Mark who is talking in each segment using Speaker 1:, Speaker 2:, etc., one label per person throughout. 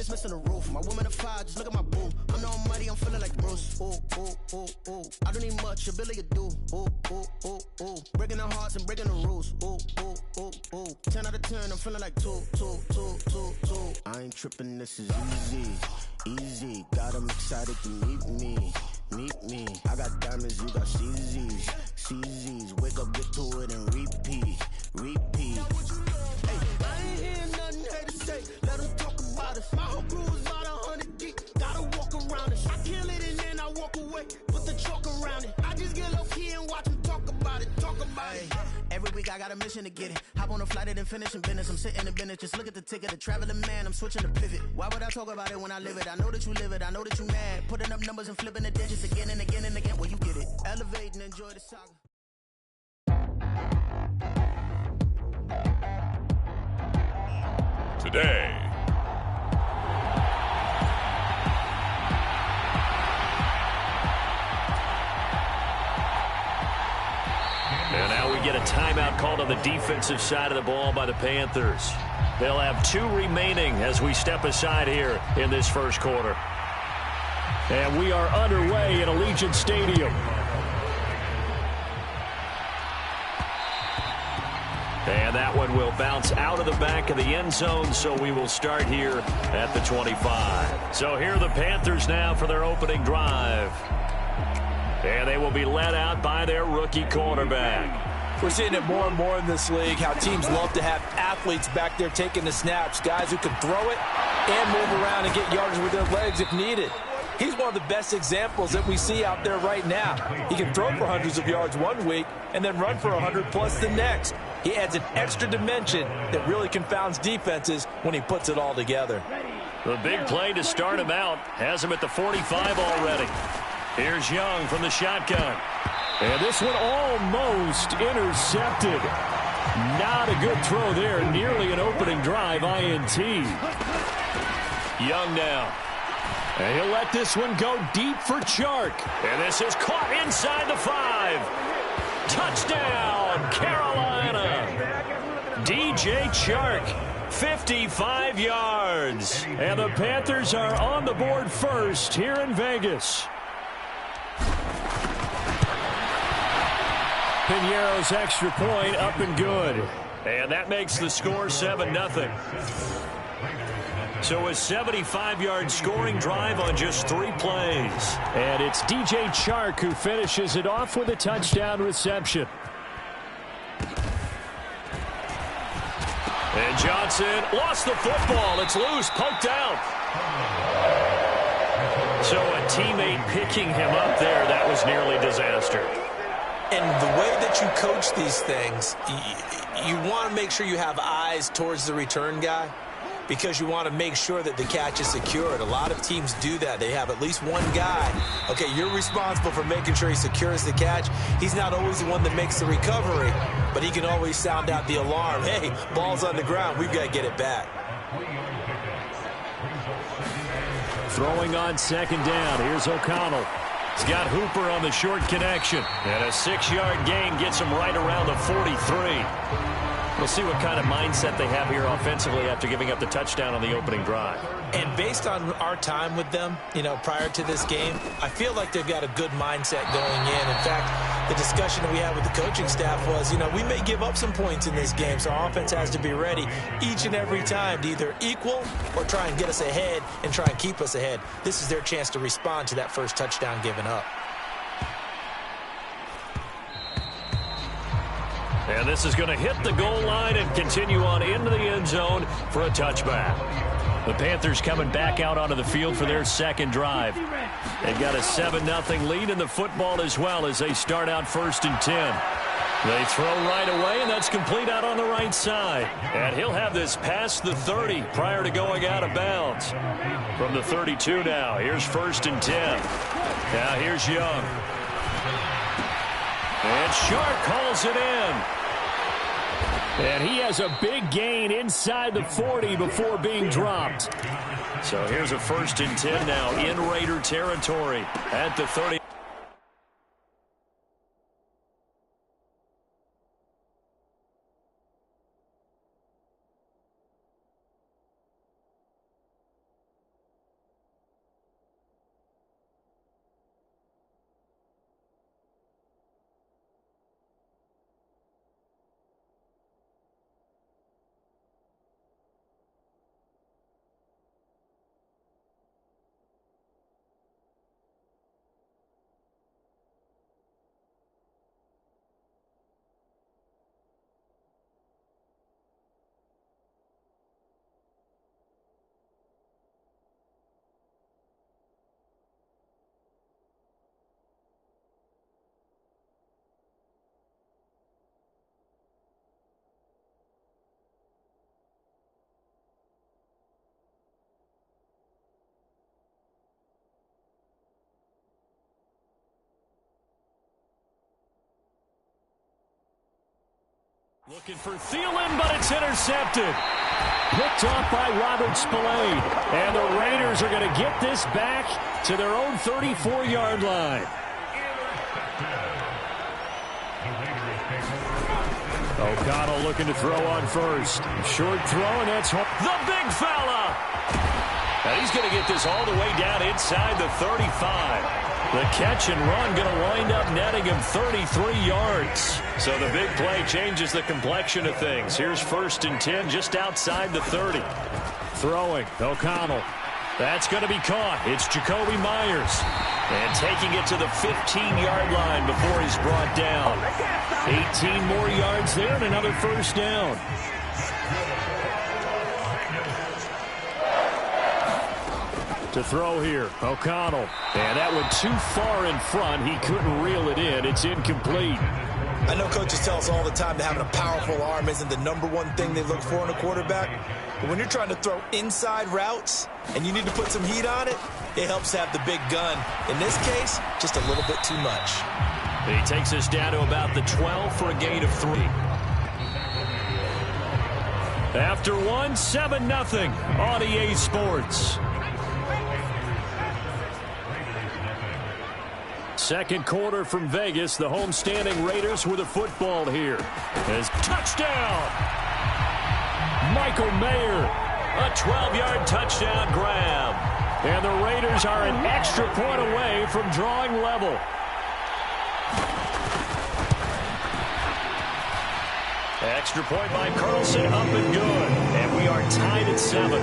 Speaker 1: bitch missing the roof. My woman a fire, just look at my boo. I'm the almighty, I'm feeling like Bruce. Ooh, ooh, ooh, ooh. I don't need much, ability to do. Ooh, ooh, ooh, ooh. Breaking the hearts and breaking the rules. Ooh, ooh, ooh, ooh. 10 out of 10, I'm feeling like 2. I ain't tripping, this is easy. Easy, got 'em excited to meet me. Meet me. I got diamonds, you got CZs. Wake up, get to it, and repeat. Hey, I ain't hearing nothing haters say. Let them talk about us. My whole crew is about 100 deep. Gotta walk around it. I kill it and then I walk away. Put the chalk around it. I just get low key and watch them talk about it. Every week I got a mission to get it. Hop on a flight and then finish in business. I'm sitting in business. Just look at the ticket. The traveling man. I'm switching to pivot. Why would I talk about it when I live it? I know that you live it. I know that you mad. Putting up numbers and flipping the digits again and again and again. Well, you get it. Elevate and enjoy the saga.
Speaker 2: Today. And now we get a timeout called on the defensive side of the ball by the Panthers. They'll have 2 remaining as we step aside here in this first quarter. And we are underway in Allegiant Stadium. And that one will bounce out of the back of the end zone, so we will start here at the 25. So here are the Panthers now for their opening drive. And they will be led out by their rookie quarterback.
Speaker 3: We're seeing it more and more in this league, how teams love to have athletes back there taking the snaps, guys who can throw it and move around and get yardage with their legs if needed. He's one of the best examples that we see out there right now. He can throw for hundreds of yards one week and then run for 100+ the next. He adds an extra dimension that really confounds defenses when he puts it all together.
Speaker 2: The big play to start him out has him at the 45 already. Here's Young from the shotgun.
Speaker 4: And this one almost intercepted. Not a good throw there. Nearly an opening drive INT.
Speaker 2: Young now.
Speaker 4: And he'll let this one go deep for Chark.
Speaker 2: And this is caught inside the 5. Touchdown, Carolina. DJ Chark, 55 yards.
Speaker 4: And the Panthers are on the board first here in Vegas. Piñeiro's extra point up and good.
Speaker 2: And that makes the score 7-0. So a 75-yard scoring drive on just 3 plays.
Speaker 4: And it's DJ Chark who finishes it off with a touchdown reception.
Speaker 2: And Johnson lost the football. It's loose, poked out. So a teammate picking him up there, that was nearly disaster.
Speaker 3: And the way that you coach these things, you want to make sure you have eyes towards the return guy, because you want to make sure that the catch is secured. A lot of teams do that. They have at least one guy. Okay, you're responsible for making sure he secures the catch. He's not always the one that makes the recovery, but he can always sound out the alarm. Hey, ball's on the ground. We've got to get it back.
Speaker 4: Throwing on second down. Here's O'Connell.
Speaker 2: He's got Hooper on the short connection. And a 6-yard gain gets him right around the 43. We'll see what kind of mindset they have here offensively after giving up the touchdown on the opening drive.
Speaker 3: And based on our time with them, prior to this game, I feel like they've got a good mindset going in. In fact, the discussion that we had with the coaching staff was, we may give up some points in this game, so our offense has to be ready each and every time to either equal or try and get us ahead and try and keep us ahead. This is their chance to respond to that first touchdown given up.
Speaker 2: And this is going to hit the goal line and continue on into the end zone for a touchback. The Panthers coming back out onto the field for their second drive. They've got a 7-0 lead in the football as well as they start out 1st and 10. They throw right away, and that's complete out on the right side. And he'll have this past the 30 prior to going out of bounds. From the 32 now, here's 1st and 10. Now here's Young. And Chark calls it in.
Speaker 4: And he has a big gain inside the 40 before being dropped.
Speaker 2: So here's a 1st and 10 now in Raider territory at the 30.
Speaker 4: Looking for Thielen, but it's intercepted. Picked off by Robert Spillane. And the Raiders are going to get this back to their own 34-yard line. O'Connell looking to throw on first. Short throw, and that's the big fella. And he's going to get this all the way down inside the 35. The catch and run going to wind up netting him 33 yards. So the big play changes the complexion of things. Here's 1st and 10 just outside the 30. Throwing, O'Connell. That's going to be caught. It's Jacoby Myers. And taking it to the 15-yard line before he's brought down. 18 more yards there and another first down. To throw here, O'Connell. And that went too far in front. He couldn't reel it in. It's incomplete.
Speaker 3: I know coaches tell us all the time that having a powerful arm isn't the #1 thing they look for in a quarterback. But when you're trying to throw inside routes and you need to put some heat on it, it helps to have the big gun. In this case, just a little bit too much.
Speaker 2: He takes us down to about the 12 for a gain of 3. After 1, 7-0 on EA Sports. Second quarter from Vegas. The homestanding Raiders with a football here. As touchdown! Michael Mayer. A 12-yard touchdown grab. And the Raiders are an extra point away from drawing level. Extra point by Carlson, up and good. And we are tied at 7.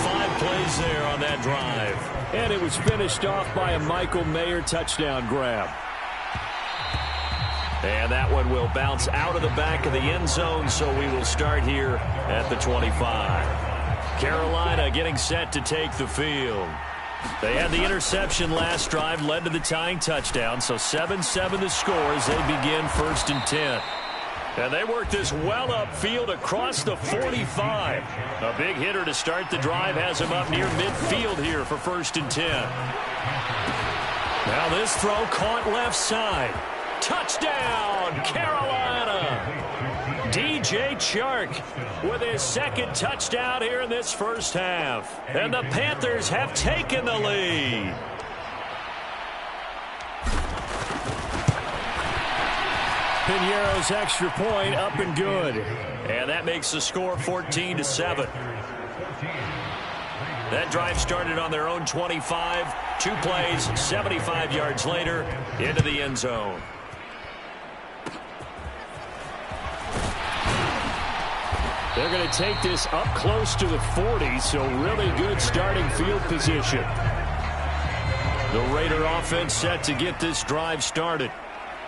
Speaker 2: 5 plays there on that drive.
Speaker 4: And it was finished off by a Michael Mayer touchdown grab.
Speaker 2: And that one will bounce out of the back of the end zone, so we will start here at the 25. Carolina getting set to take the field. They had the interception last drive, led to the tying touchdown, so 7-7 the score as they begin 1st and 10. And they work this well upfield across the 45. A big hitter to start the drive has him up near midfield here for 1st and 10. Now this throw caught left side. Touchdown, Carolina! DJ Chark with his second touchdown here in this first half. And the Panthers have taken the lead.
Speaker 4: Piñeiro's extra point up and good.
Speaker 2: And that makes the score 14-7. That drive started on their own 25. 2 plays, 75 yards later, into the end zone.
Speaker 4: They're going to take this up close to the 40, so really good starting field position.
Speaker 2: The Raider offense set to get this drive started.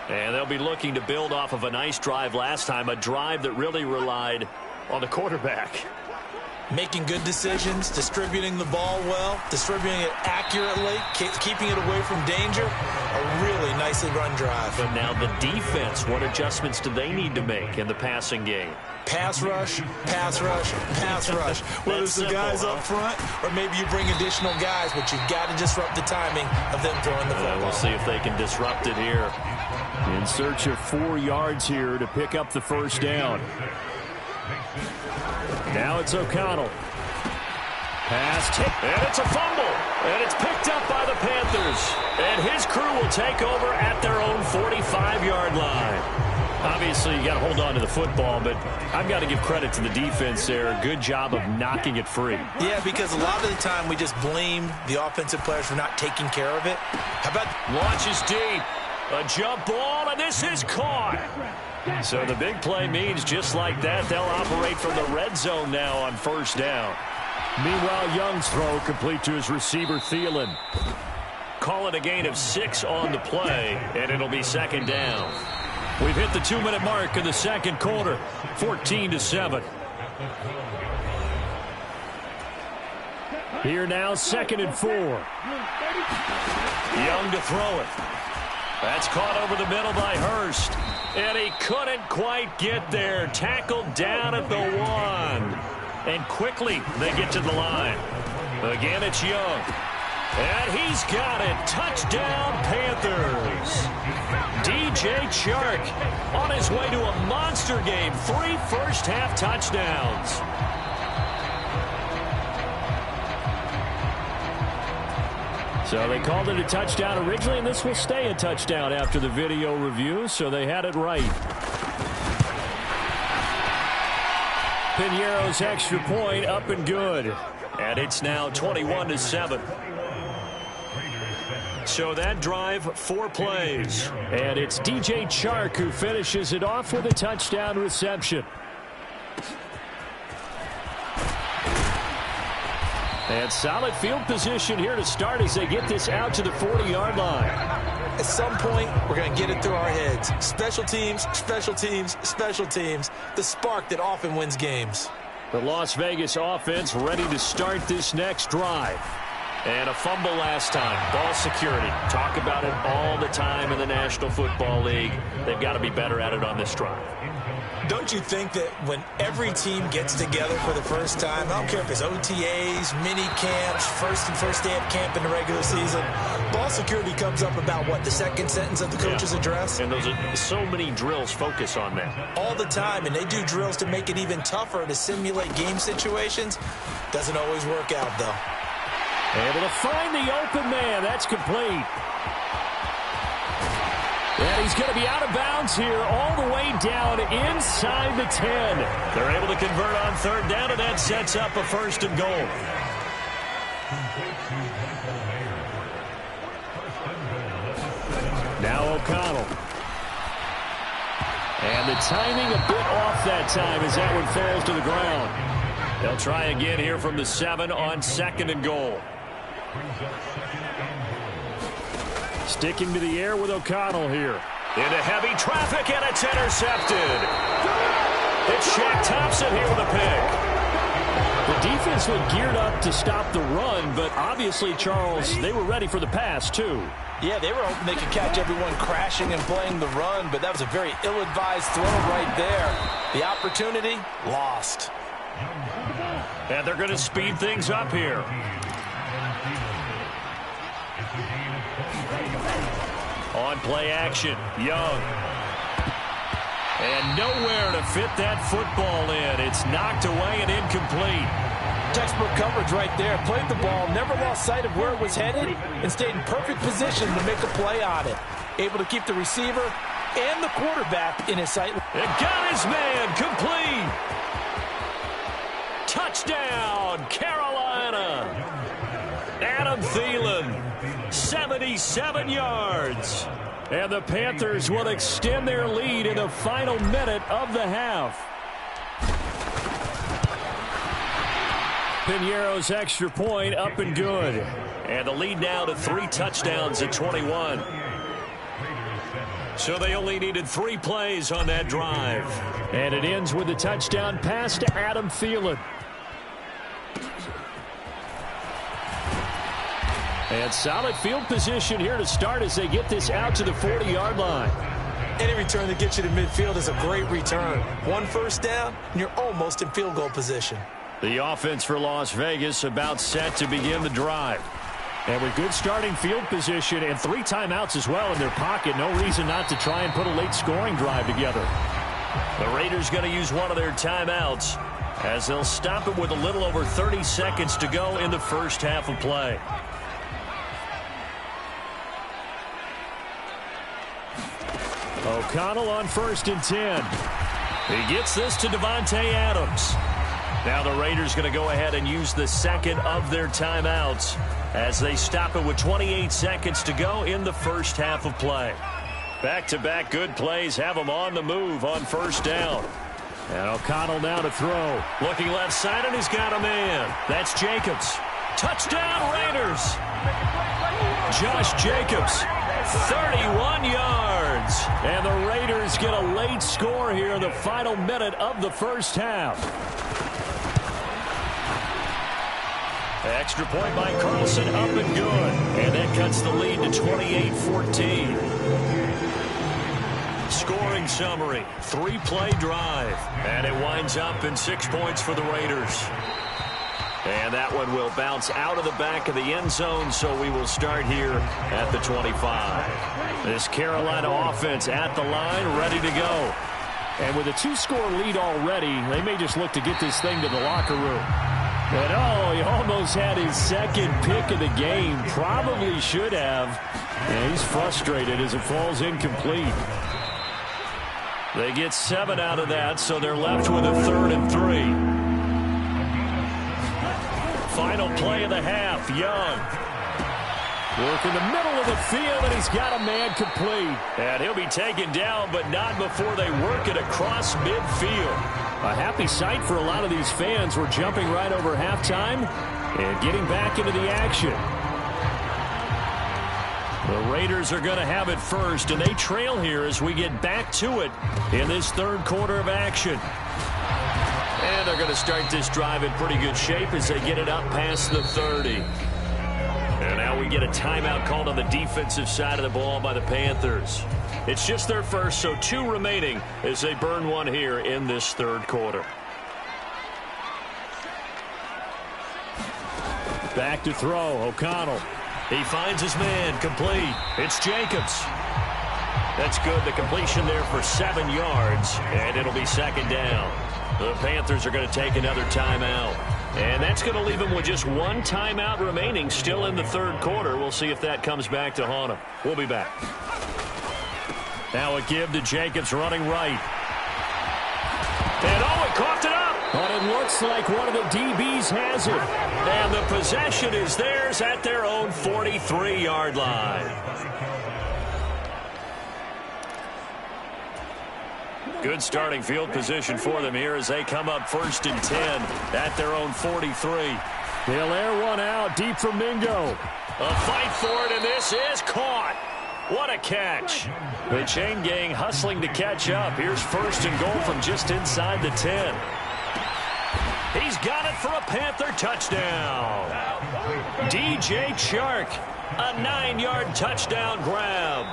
Speaker 2: And they'll be looking to build off of a nice drive last time, a drive that really relied on the quarterback.
Speaker 3: Making good decisions, distributing the ball well, distributing it accurately, keeping it away from danger. A really nicely run drive.
Speaker 2: But now the defense, what adjustments do they need to make in the passing game?
Speaker 3: Pass rush, pass rush, pass rush. Whether it's the guys up front or maybe you bring additional guys, but you've got to disrupt the timing of them throwing the football.
Speaker 2: We'll see if they can disrupt it here.
Speaker 4: In search of 4 yards here to pick up the first down. Now it's O'Connell. Pass tip, and it's a fumble. And it's picked up by the Panthers. And his crew will take over at their own 45-yard line. Obviously, you got to hold on to the football, but I've got to give credit to the defense there. Good job of knocking it free.
Speaker 3: Yeah, because a lot of the time we just blame the offensive players for not taking care of it. How about
Speaker 2: launches deep, a jump ball, and this is caught. So the big play means just like that, they'll operate from the red zone now on first down.
Speaker 4: Meanwhile, Young's throw complete to his receiver, Thielen.
Speaker 2: Call it a gain of 6 on the play, and it'll be second down.
Speaker 4: We've hit the 2-minute mark in the second quarter, 14-7. Here now, 2nd and 4.
Speaker 2: Young to throw it. That's caught over the middle by Hurst. And he couldn't quite get there. Tackled down at the 1. And quickly they get to the line. Again, it's Young. And he's got it. Touchdown, Panthers. DJ Chark on his way to a monster game. 3 first-half touchdowns. So they called it a touchdown originally, and this will stay a touchdown after the video review, so they had it right. Piñeiro's extra point up and good. And it's now 21-7. So that drive, 4 plays. And it's DJ Chark who finishes it off with a touchdown reception. And solid field position here to start as they get this out to the 40-yard line.
Speaker 3: At some point, we're going to get it through our heads. Special teams, special teams, special teams. The spark that often wins games.
Speaker 2: The Las Vegas offense ready to start this next drive. And a fumble last time. Ball security. Talk about it all the time in the National Football League. They've got to be better at it on this drive.
Speaker 3: Don't you think that when every team gets together for the first time, I don't care if it's OTAs, mini camps, first day of camp in the regular season, ball security comes up about what, the second sentence of the coach's address?
Speaker 2: And those are so many drills focus on that.
Speaker 3: All the time, and they do drills to make it even tougher to simulate game situations. Doesn't always work out, though.
Speaker 2: Able to find the open man. That's complete. And he's going to be out of bounds here all the way down inside the 10. They're able to convert on third down, and that sets up a 1st and goal. Now O'Connell. And the timing a bit off that time as that one falls to the ground. They'll try again here from the 7 on 2nd and goal. Sticking to the air with O'Connell here. Into heavy traffic, and it's intercepted. It's Shaq Thompson here with a pick. The defense was geared up to stop the run, but obviously, Charles, they were ready for the pass, too.
Speaker 3: Yeah, they were hoping they could catch everyone crashing and playing the run, but that was a very ill-advised throw right there. The opportunity, lost.
Speaker 2: And they're going to speed things up here. On play action, Young. And nowhere to fit that football in. It's knocked away and incomplete.
Speaker 3: Textbook coverage right there. Played the ball, never lost sight of where it was headed, and stayed in perfect position to make a play on it. Able to keep the receiver and the quarterback in his sight.
Speaker 2: It got his man complete. Touchdown, Carolina. Adam Thielen. 77 yards. And the Panthers will extend their lead in the final minute of the half. Piñeiro's extra point up and good. And the lead now to 3 touchdowns at 21. So they only needed 3 plays on that drive. And it ends with a touchdown pass to Adam Thielen. And solid field position here to start as they get this out to the 40-yard line.
Speaker 3: Any return that gets you to midfield is a great return. 1 first down, and you're almost in field goal position.
Speaker 2: The offense for Las Vegas about set to begin the drive. And with good starting field position and 3 timeouts as well in their pocket, no reason not to try and put a late scoring drive together. The Raiders going to use one of their timeouts as they'll stop it with a little over 30 seconds to go in the first half of play. O'Connell on 1st and 10. He gets this to Devontae Adams. Now the Raiders going to go ahead and use the 2nd of their timeouts as they stop it with 28 seconds to go in the first half of play. Back-to-back good plays have them on the move on 1st down. And O'Connell now to throw. Looking left side, and he's got a man. That's Jacobs. Touchdown Raiders. Josh Jacobs, 31 yards. And the Raiders get a late score here in the final minute of the first half. Extra point by Carlson, up and good. And that cuts the lead to 28-14. Scoring summary, 3-play drive. And it winds up in 6 points for the Raiders. And that one will bounce out of the back of the end zone, so we will start here at the 25. This Carolina offense at the line, ready to go.
Speaker 4: And with a 2-score lead already, they may just look to get this thing to the locker room. And, oh, he almost had his second pick of the game. Probably should have. And he's frustrated as it falls incomplete.
Speaker 2: They get 7 out of that, so they're left with a 3rd and 3. Final play of the half, Young.
Speaker 4: Work in the middle of the field, and he's got a man complete.
Speaker 2: And he'll be taken down, but not before they work it across midfield.
Speaker 4: A happy sight for a lot of these fans. We're jumping right over halftime and getting back into the action.
Speaker 2: The Raiders are going to have it first, and they trail here as we get back to it in this 3rd quarter of action. And they're going to start this drive in pretty good shape as they get it up past the 30. And now we get a timeout called on the defensive side of the ball by the Panthers. It's just their first, so 2 remaining as they burn one here in this 3rd quarter.
Speaker 4: Back to throw, O'Connell.
Speaker 2: He finds his man, complete. It's Jacobs. That's good, the completion there for 7 yards, and it'll be 2nd down. The Panthers are going to take another timeout. And that's going to leave them with just 1 timeout remaining still in the 3rd quarter. We'll see if that comes back to haunt them. We'll be back. Now a give to Jacobs running right. And he coughed it up.
Speaker 4: But it looks like one of the DBs has it.
Speaker 2: And the possession is theirs at their own 43-yard line. Good starting field position for them here as they come up 1st and 10 at their own 43.
Speaker 4: They'll air one out deep from Mingo.
Speaker 2: A fight for it, and this is caught. What a catch. The chain gang hustling to catch up. Here's 1st and goal from just inside the 10. He's got it for a Panther touchdown. DJ Chark, a 9-yard touchdown grab.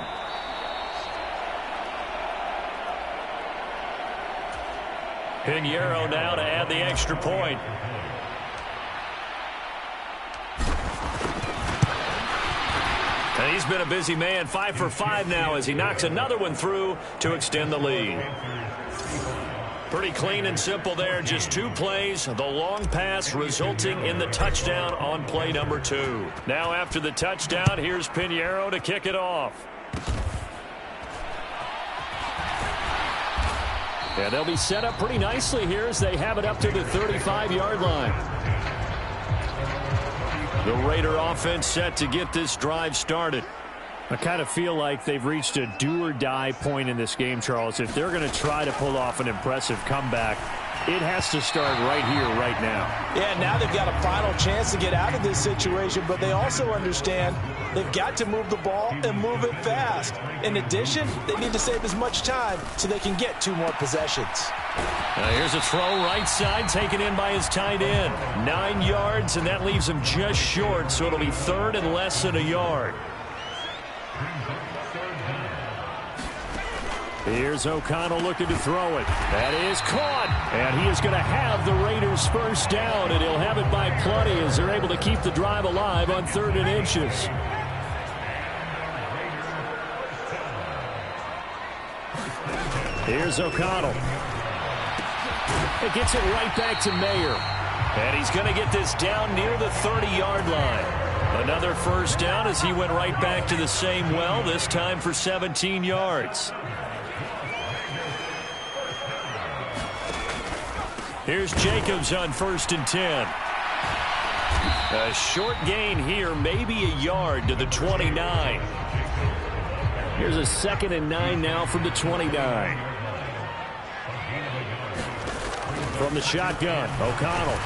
Speaker 2: Pinheiro now to add the extra point. And he's been a busy man, 5 for 5 now as he knocks another one through to extend the lead. Pretty clean and simple there, just 2 plays, the long pass resulting in the touchdown on play number 2. Now after the touchdown, here's Pinheiro to kick it off.
Speaker 4: Yeah, they'll be set up pretty nicely here as they have it up to the 35-yard line.
Speaker 2: The Raider offense set to get this drive started.
Speaker 4: I kind of feel like they've reached a do-or-die point in this game, Charles. If they're going to try to pull off an impressive comeback, it has to start right here, right now.
Speaker 3: Yeah, now they've got a final chance to get out of this situation, but they also understand they've got to move the ball and move it fast. In addition, they need to save as much time so they can get 2 more possessions.
Speaker 2: Here's a throw right side taken in by his tight end. 9 yards, and that leaves him just short, so it'll be 3rd and less than a yard.
Speaker 4: Here's O'Connell looking to throw it. That is caught. And he is going to have the Raiders' 1st down, and he'll have it by plenty as they're able to keep the drive alive on 3rd and inches. Here's O'Connell. It gets it right back to Mayer.
Speaker 2: And he's going to get this down near the 30-yard line. Another 1st down as he went right back to the same well, this time for 17 yards. Here's Jacobs on 1st and 10. A short gain here, maybe a yard to the 29.
Speaker 4: Here's a 2nd and 9 now from the 29. From the shotgun, O'Connell.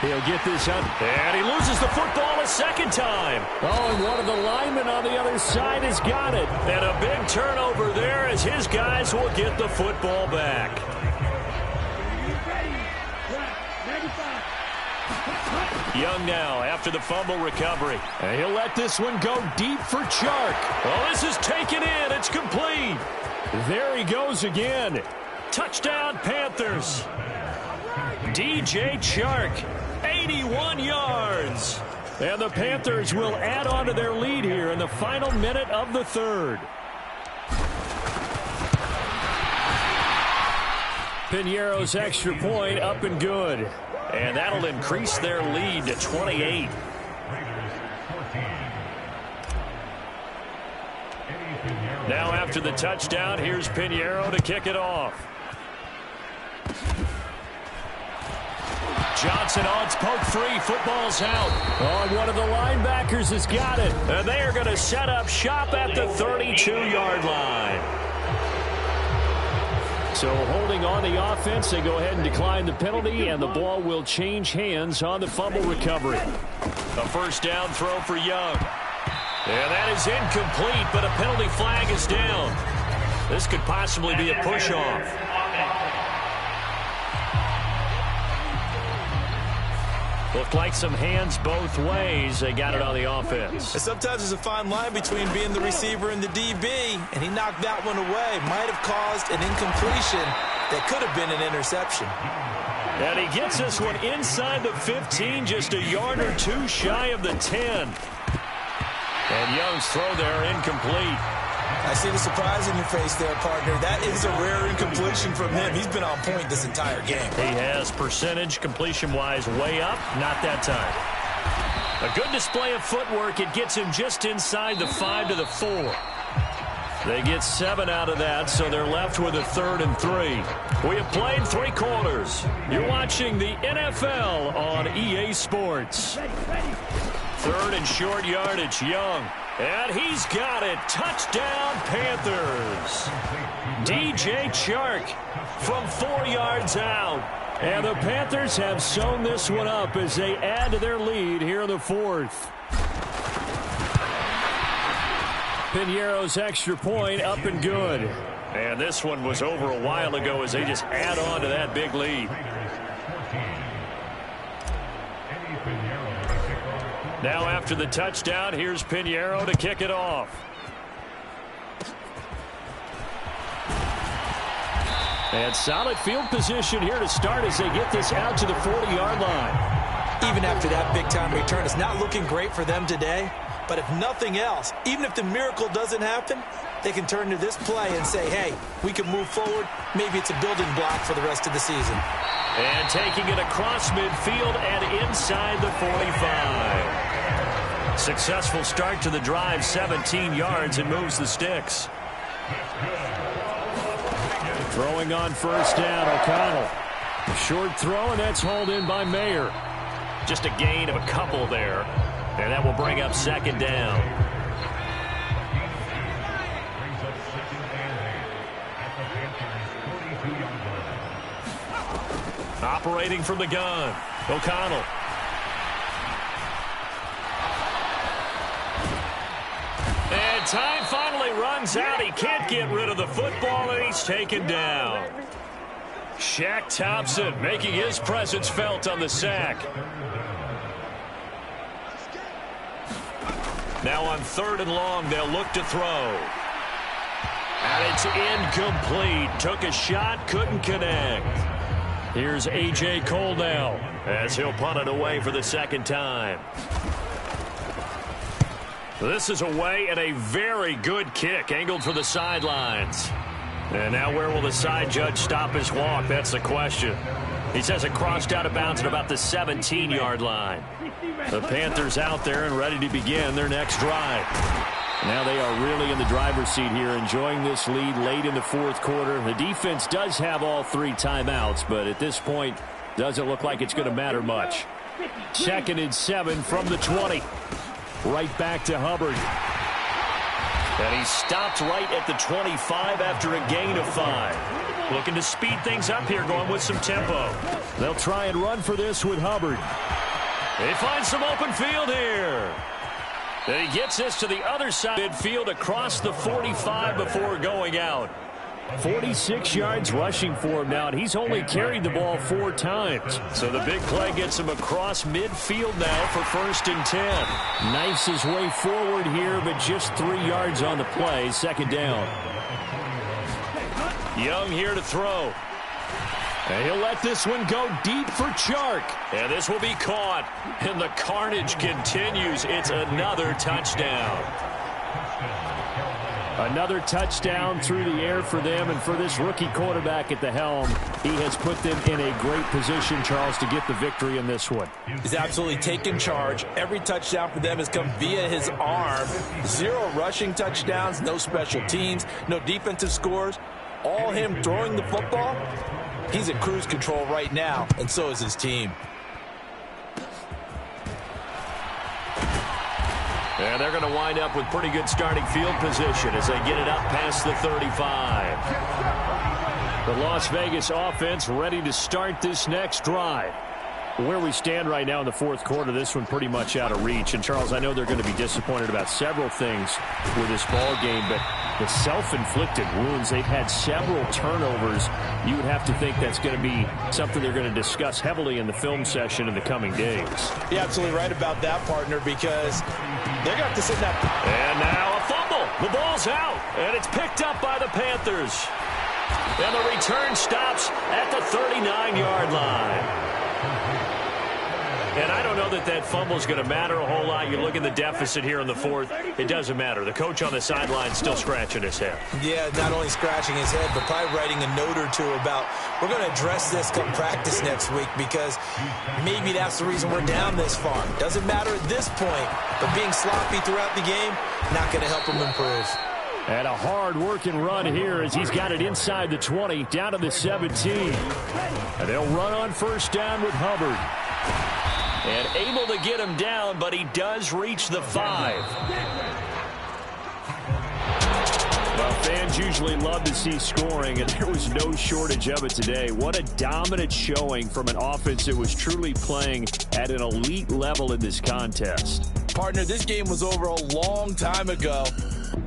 Speaker 4: He'll get this up.
Speaker 2: And he loses the football a 2nd time.
Speaker 4: Oh, and one of the linemen on the other side has got it.
Speaker 2: And a big turnover there as his guys will get the football back. Young now after the fumble recovery.
Speaker 4: And he'll let this one go deep for Chark.
Speaker 2: Well, this is taken in. It's complete.
Speaker 4: There he goes again.
Speaker 2: Touchdown, Panthers. DJ Chark, 81 yards. And the Panthers will add on to their lead here in the final minute of the third. Piñeiro's extra point up and good. And that'll increase their lead to 28. Now after the touchdown, here's Piñeiro to kick it off. Johnson on poke free. Football's out. Oh, one of the linebackers has got it. And they are going to set up shop at the 32-yard line. So holding on the offense, they go ahead and decline the penalty, and the ball will change hands on the fumble recovery. A first down throw for Young. And that is incomplete, but a penalty flag is down. This could possibly be a push-off. Looked like some hands both ways. They got it on the offense.
Speaker 3: And sometimes there's a fine line between being the receiver and the DB, and he knocked that one away. Might have caused an incompletion that could have been an interception.
Speaker 2: And he gets this one inside the 15, just a yard or two shy of the 10. And Young's throw there incomplete.
Speaker 3: I see the surprise in your face there, partner. That is a rare incompletion from him. He's been on point this entire game.
Speaker 2: He has percentage completion-wise way up. Not that time. A good display of footwork. It gets him just inside the 5 to the 4. They get 7 out of that, so they're left with a 3rd and 3. We have played 3 quarters. You're watching the NFL on EA Sports. 3rd and short yardage, Young. And he's got it. Touchdown, Panthers. DJ Chark from 4 yards out. And the Panthers have sewn this one up as they add to their lead here in the 4th. Piñeiro's extra point up and good. And this one was over a while ago as they just add on to that big lead. Now after the touchdown, here's Piñeiro to kick it off. And solid field position here to start as they get this out to the 40-yard line.
Speaker 3: Even after that big-time return, it's not looking great for them today. But if nothing else, even if the miracle doesn't happen, they can turn to this play and say, hey, we can move forward. Maybe it's a building block for the rest of the season.
Speaker 2: And taking it across midfield and inside the 45. Successful start to the drive, 17 yards, and moves the sticks. Throwing on first down, O'Connell. Short throw, and that's hauled in by Mayer. Just a gain of a couple there, and that will bring up 2nd down. Operating from the gun, O'Connell. And time finally runs out. He can't get rid of the football, and he's taken down. Shaq Thompson making his presence felt on the sack. Now on 3rd and long, they'll look to throw. And it's incomplete. Took a shot, couldn't connect. Here's A.J. Cole now as he'll punt it away for the 2nd time. This is away and a very good kick angled for the sidelines. And now where will the side judge stop his walk? That's the question. He says it crossed out of bounds at about the 17-yard line. The Panthers out there and ready to begin their next drive. Now they are really in the driver's seat here, enjoying this lead late in the 4th quarter. The defense does have all 3 timeouts, but at this point, doesn't look like it's going to matter much. 2nd and 7 from the 20. Right back to Hubbard. And he stopped right at the 25 after a gain of 5. Looking to speed things up here, going with some tempo. They'll try and run for this with Hubbard. They find some open field here. And he gets this to the other side midfield across the 45 before going out. 46 yards rushing for him now, and he's only carried the ball 4 times. So the big play gets him across midfield now for 1st and 10. Knifes his way forward here, but just 3 yards on the play. 2nd down. Young here to throw.
Speaker 4: And he'll let this one go deep for Chark.
Speaker 2: And this will be caught. And the carnage continues. It's another touchdown.
Speaker 4: Another touchdown through the air for them, and for this rookie quarterback at the helm, he has put them in a great position, Charles, to get the victory in this one.
Speaker 3: He's absolutely taken charge. Every touchdown for them has come via his arm. 0 rushing touchdowns, no special teams, no defensive scores. All him throwing the football. He's at cruise control right now, and so is his team.
Speaker 2: And they're going to wind up with pretty good starting field position as they get it up past the 35.
Speaker 4: The Las Vegas offense ready to start this next drive. Where we stand right now in the fourth quarter, this one pretty much out of reach. And, Charles, I know they're going to be disappointed about several things with this ball game, but the self-inflicted wounds, they've had several turnovers. You would have to think that's going to be something they're going to discuss heavily in the film session in the coming days.
Speaker 3: You're absolutely right about that, partner, because they're going to have to sit in that.
Speaker 2: And now a fumble. The ball's out, and it's picked up by the Panthers. And the return stops at the 39-yard line. And I don't know that that fumble is going to matter a whole lot. You look at the deficit here in the fourth, it doesn't matter. The coach on the sideline still scratching his head.
Speaker 3: Yeah, not only scratching his head, but probably writing a note or two about, we're going to address this come practice next week, because maybe that's the reason we're down this far. Doesn't matter at this point, but being sloppy throughout the game, not going to help him improve.
Speaker 4: And a hard-working run here as he's got it inside the 20, down to the 17. And they'll run on first down with Hubbard.
Speaker 2: And able to get him down, but he does reach the 5.
Speaker 4: Well, fans usually love to see scoring, and there was no shortage of it today. What a dominant showing from an offense that was truly playing at an elite level in this contest.
Speaker 3: Partner, this game was over a long time ago,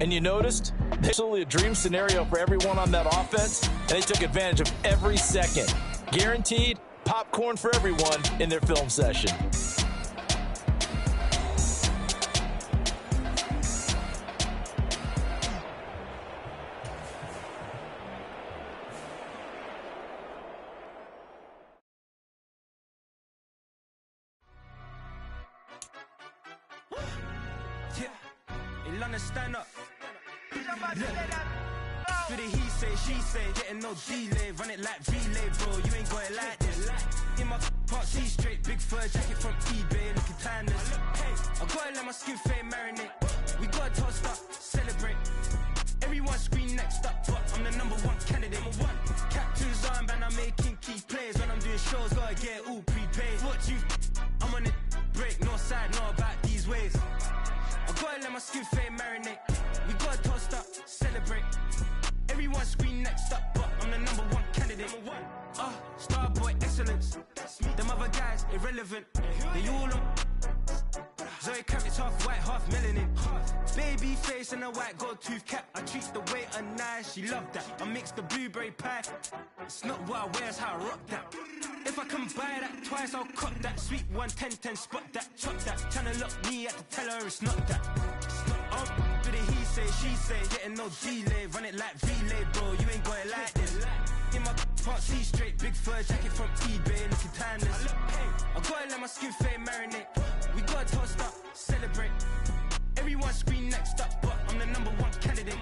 Speaker 3: and you noticed there's absolutely a dream scenario for everyone on that offense, and they took advantage of every second. Guaranteed popcorn for everyone in their film session.
Speaker 1: Stand up. For the he say, she say, getting no delay, run it like relay, bro. You ain't got it like this. In my part, see straight, big fur jacket from eBay, looking timeless. I gotta let my skin fade marinate. We gotta toast up, celebrate. Everyone scream next up, but I'm the #1 candidate. Captain's armband, I'm making key plays. When I'm doing shows, gotta get it all prepaid. What you? I'm on it, break, no side, no about these ways. I gotta let my skin fade marinate. We gotta toast up, celebrate. Everyone scream next up, but I'm the #1 candidate. Star boy excellence. Them other guys irrelevant. They all on. Zoe Kravitz half white, half melanin. Baby face and a white gold tooth cap. I treat the waiter nice, she love that. I mix the blueberry pie. It's not what I wear, it's how I rock that. If I can buy that twice, I'll cop that. Sweet 110, spot that, chop that. Tryna lock me at the teller, it's not that. For the he say, she say, getting no delay, run it like relay, bro. You ain't got it like this. In my part, see straight, big fur jacket from eBay, looking timeless. I gotta let my skin fade marinate. We gotta toast up, celebrate. Everyone scream next up, but I'm the #1 candidate.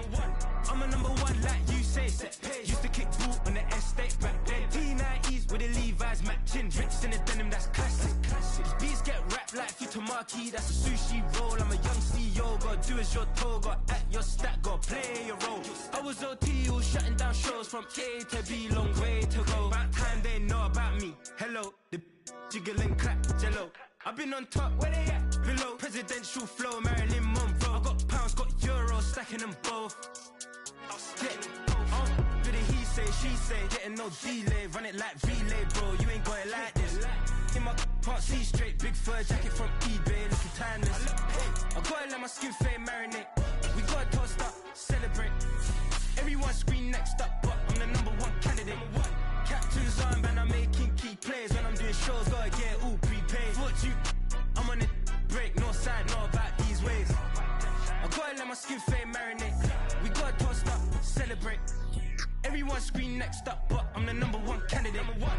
Speaker 1: I'm a #1 like you say, set page. Used to kick ball on the estate back then. P90s with the Levi's matching. Drinks in the denim, that's classic. These beats get wrapped like Futamaki, that's a sushi roll. I'm a young CEO, gotta do as you're told. Gotta act your stat, gotta play your role. I was OT, all shutting down shows from A to B, long way to go. About time they know about me. Hello, the jiggle and clap, jello. I've been on top, where they at? Below, presidential flow, Marilyn Monroe. I got pounds, got euros, stacking them both. For the he say, she say, getting no delay, run it like relay, bro. You ain't got it like this. In my part, see straight, big fur jacket from eBay, looking timeless. I gotta let my skin fade marinate. We gotta toast up, celebrate. Everyone scream next up, but I'm the #1 candidate. Captain's armband, I'm making key plays. When I'm doing shows, gotta get it all prepaid. What you? I'm on it, break, no side, no about these ways. I gotta let my skin fade marinate. We gotta toast up, celebrate.
Speaker 5: Everyone scream next up, but I'm the number one candidate. Number one.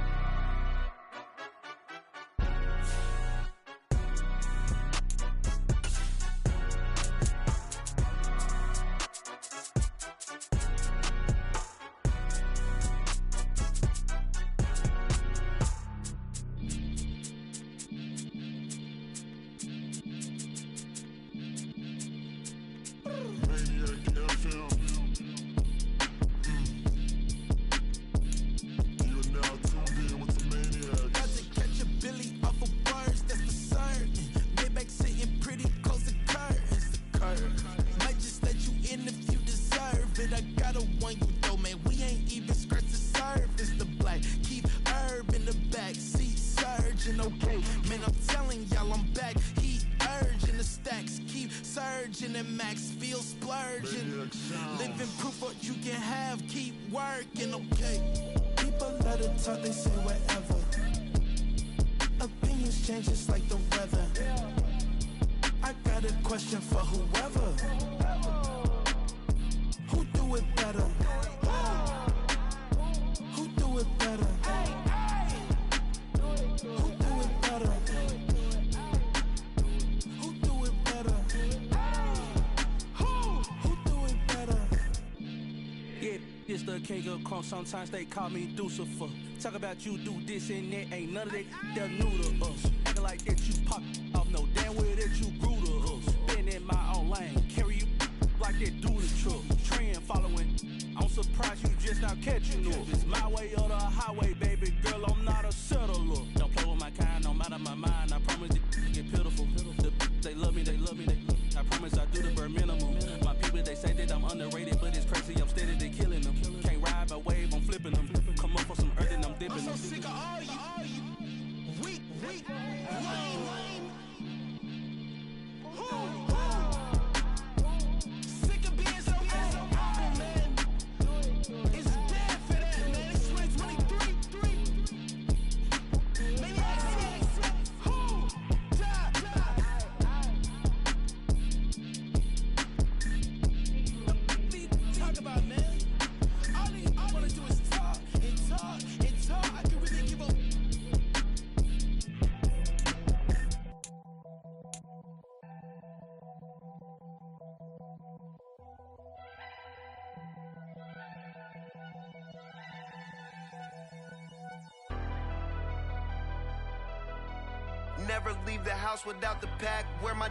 Speaker 1: Living proof what you can have, keep working, okay. People let it talk, they say whatever. Opinions change just like the weather. I got a question for whoever. Who do it better? Who do it better? Who do it better? Who do it better?
Speaker 5: It's the king of crunk, sometimes they call me Lucifer. Talk about you do this and that, ain't none of that, they're new to us. Acting like that you pop off, no damn well that you grew to us. Been in my own lane, carry you like that do the truck. Trend following, I'm surprised you just not catching up. It's my way or the highway, baby girl, I'm not a settler. Don't play with my kind, I'm out of my mind, I promise it get pitiful. They love me, they love me, they love me. I promise I do the bare minimum. My people, they say that I'm underrated, but it's crazy, I'm steady, they killing them. Can't ride by wave, I'm flipping them. Come up for some earth and I'm dipping them.
Speaker 1: I'm so sick of all you weak, lame. Sick of being so old, man. It's dead for that, man. It's 2023. Maniacs. About, man. All I wanna do is talk and talk and talk. I can really give up.
Speaker 6: Never leave the house without the pack. Where my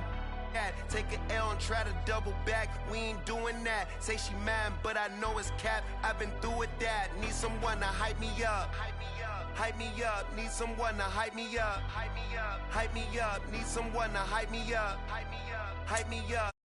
Speaker 6: at? Take an L and try to double back. We ain't doing that. Say she mad, but I know it's cap. I've been through with that. Need someone to hype me up. Hype me up. Need someone to hype me up. Hype me up. Need someone to hype me up. Hype me up.